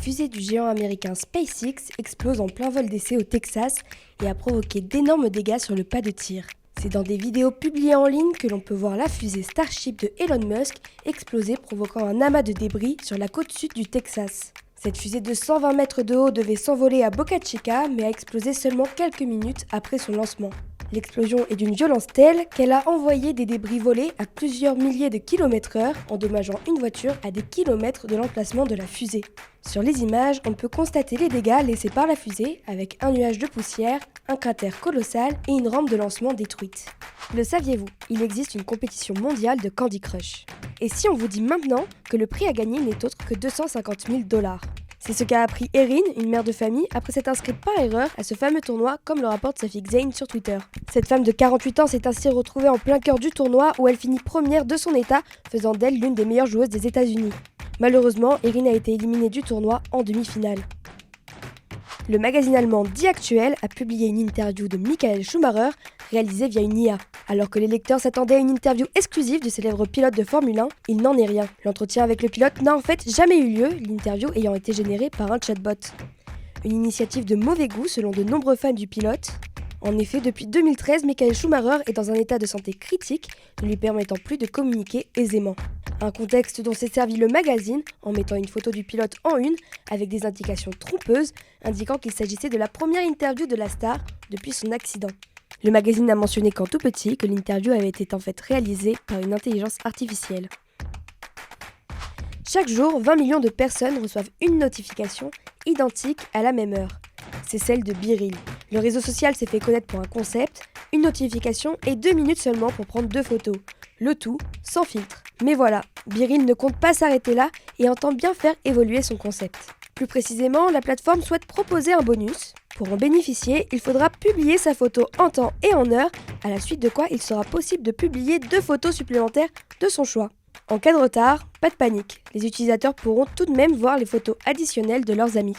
fusée du géant américain SpaceX explose en plein vol d'essai au Texas et a provoqué d'énormes dégâts sur le pas de tir. C'est dans des vidéos publiées en ligne que l'on peut voir la fusée Starship de Elon Musk exploser, provoquant un amas de débris sur la côte sud du Texas. Cette fusée de 120 mètres de haut devait s'envoler à Boca Chica, mais a explosé seulement quelques minutes après son lancement. L'explosion est d'une violence telle qu'elle a envoyé des débris volés à plusieurs milliers de km/h, endommageant une voiture à des kilomètres de l'emplacement de la fusée. Sur les images, on peut constater les dégâts laissés par la fusée, avec un nuage de poussière, un cratère colossal et une rampe de lancement détruite. Le saviez-vous? Il existe une compétition mondiale de Candy Crush. Et si on vous dit maintenant que le prix à gagner n'est autre que 250 000 $? C'est ce qu'a appris Erin, une mère de famille, après s'être inscrite par erreur à ce fameux tournoi, comme le rapporte sa fille Zane sur Twitter. Cette femme de 48 ans s'est ainsi retrouvée en plein cœur du tournoi où elle finit première de son état, faisant d'elle l'une des meilleures joueuses des États-Unis. Malheureusement, Erin a été éliminée du tournoi en demi-finale. Le magazine allemand Die Aktuell a publié une interview de Michael Schumacher réalisée via une IA. Alors que les lecteurs s'attendaient à une interview exclusive du célèbre pilote de Formule 1, il n'en est rien. L'entretien avec le pilote n'a en fait jamais eu lieu, l'interview ayant été générée par un chatbot. Une initiative de mauvais goût selon de nombreux fans du pilote. En effet, depuis 2013, Michael Schumacher est dans un état de santé critique, ne lui permettant plus de communiquer aisément. Un contexte dont s'est servi le magazine en mettant une photo du pilote en une avec des indications trompeuses indiquant qu'il s'agissait de la première interview de la star depuis son accident. Le magazine a mentionné qu'en tout petit que l'interview avait été en fait réalisée par une intelligence artificielle. Chaque jour, 20 millions de personnes reçoivent une notification identique à la même heure. C'est celle de BeReal. Le réseau social s'est fait connaître pour un concept, une notification et 2 minutes seulement pour prendre 2 photos. Le tout sans filtre. Mais voilà, BeReal ne compte pas s'arrêter là et entend bien faire évoluer son concept. Plus précisément, la plateforme souhaite proposer un bonus. Pour en bénéficier, il faudra publier sa photo en temps et en heure, à la suite de quoi il sera possible de publier 2 photos supplémentaires de son choix. En cas de retard, pas de panique, les utilisateurs pourront tout de même voir les photos additionnelles de leurs amis.